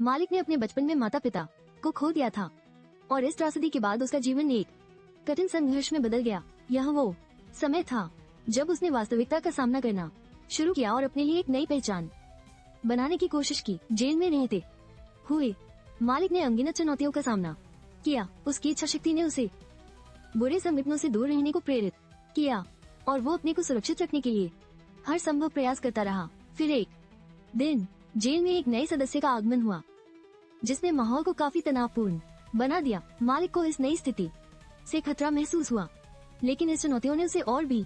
मालिक ने अपने बचपन में माता पिता को खो दिया था और इस त्रासदी के बाद उसका जीवन एक कठिन संघर्ष में बदल गया। यह वो समय था जब उसने वास्तविकता का सामना करना शुरू किया और अपने लिए एक नई पहचान बनाने की कोशिश की। जेल में रहते हुए मालिक ने अनगिनत चुनौतियों का सामना किया। उसकी इच्छा शक्ति ने उसे बुरे संगठनों से दूर रहने को प्रेरित किया और वो अपने को सुरक्षित रखने के लिए हर संभव प्रयास करता रहा। फिर एक दिन जेल में एक नए सदस्य का आगमन हुआ जिसने माहौल को काफी तनावपूर्ण बना दिया। मालिक को इस नई स्थिति से खतरा महसूस हुआ, लेकिन इस चुनौतियों ने उसे और भी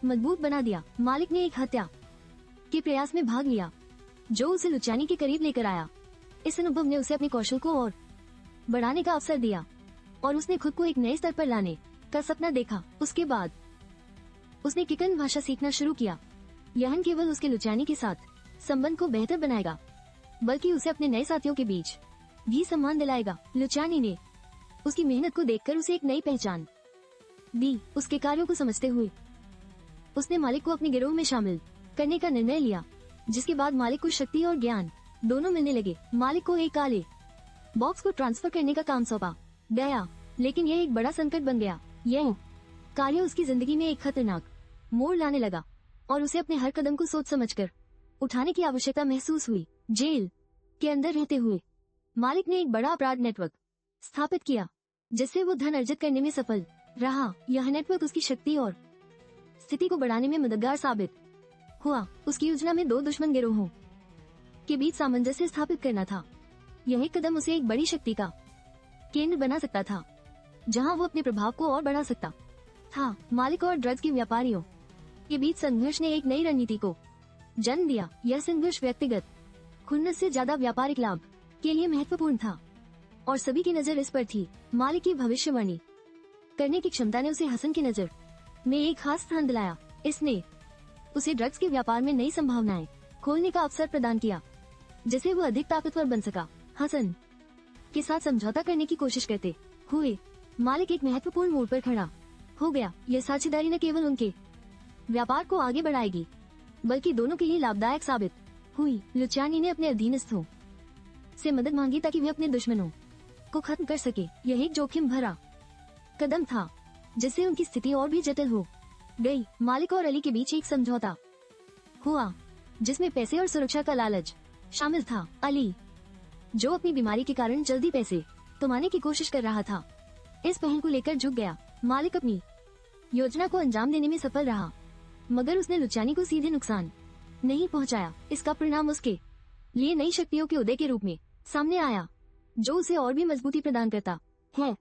मजबूत बना दिया। मालिक ने एक हत्या के प्रयास में भाग लिया जो उसे लुचानी के करीब लेकर आया। इस अनुभव ने उसे अपने कौशल को और बढ़ाने का अवसर दिया और उसने खुद को एक नए स्तर पर लाने का सपना देखा। उसके बाद उसने किकन भाषा सीखना शुरू किया। यह न केवल उसके लुचानी के साथ संबंध को बेहतर बनाएगा, बल्कि उसे अपने नए साथियों के बीच भी सम्मान दिलाएगा। लुचानी ने उसकी मेहनत को देखकर उसे एक नई पहचान दी। उसके कार्यों को समझते हुए उसने मालिक को अपने गिरोह में शामिल करने का निर्णय लिया, जिसके बाद मालिक को शक्ति और ज्ञान दोनों मिलने लगे। मालिक को एक काले बॉक्स को ट्रांसफर करने का काम सौंपा गया, लेकिन यह एक बड़ा संकट बन गया। यह कार्य उसकी जिंदगी में एक खतरनाक मोड़ लाने लगा और उसे अपने हर कदम को सोच समझकर उठाने की आवश्यकता महसूस हुई। जेल के अंदर रहते हुए मालिक ने एक बड़ा अपराध नेटवर्क स्थापित किया, जिससे वो धन अर्जित करने में सफल रहा। यह नेटवर्क उसकी शक्ति और स्थिति को बढ़ाने में मददगार साबित हुआ। उसकी योजना में दो दुश्मन गिरोहों के बीच सामंजस्य स्थापित करना था। यह एक कदम उसे एक बड़ी शक्ति का केंद्र बना सकता था, जहां वो अपने प्रभाव को और बढ़ा सकता था। मालिक और ड्रग्स के व्यापारियों के बीच संघर्ष ने एक नई रणनीति को जन्म दिया। यह संघर्ष व्यक्तिगत खुन्नस से ज्यादा व्यापारिक लाभ के लिए महत्वपूर्ण था और सभी की नजर इस पर थी। मालिक की भविष्यवाणी करने की क्षमता ने उसे हसन की नजर में एक खास स्थान दिलाया। इसने उसे ड्रग्स के व्यापार में नई संभावनाएं खोलने का अवसर प्रदान किया, जिससे वो अधिक ताकतवर बन सका। हसन के साथ समझौता करने की कोशिश करते हुए मालिक एक महत्वपूर्ण मोड़ पर खड़ा हो गया। यह साझेदारी न केवल उनके व्यापार को आगे बढ़ाएगी, बल्कि दोनों के लिए लाभदायक साबित हुई। लुचानी ने अपने अधीनस्थों से मदद मांगी ताकि वे अपने दुश्मनों को खत्म कर सके। यह एक जोखिम भरा कदम था, जिससे उनकी स्थिति और भी जटिल हो गई। मालिक और अली के बीच एक समझौता हुआ, जिसमें पैसे और सुरक्षा का लालच शामिल था। अली, जो अपनी बीमारी के कारण जल्दी पैसे कमाने की कोशिश कर रहा था, इस पहल को लेकर झुक गया। मालिक अपनी योजना को अंजाम देने में सफल रहा, मगर उसने लुचानी को सीधे नुकसान नहीं पहुंचाया। इसका परिणाम उसके लिए नई शक्तियों के उदय के रूप में सामने आया, जो उसे और भी मजबूती प्रदान करता है।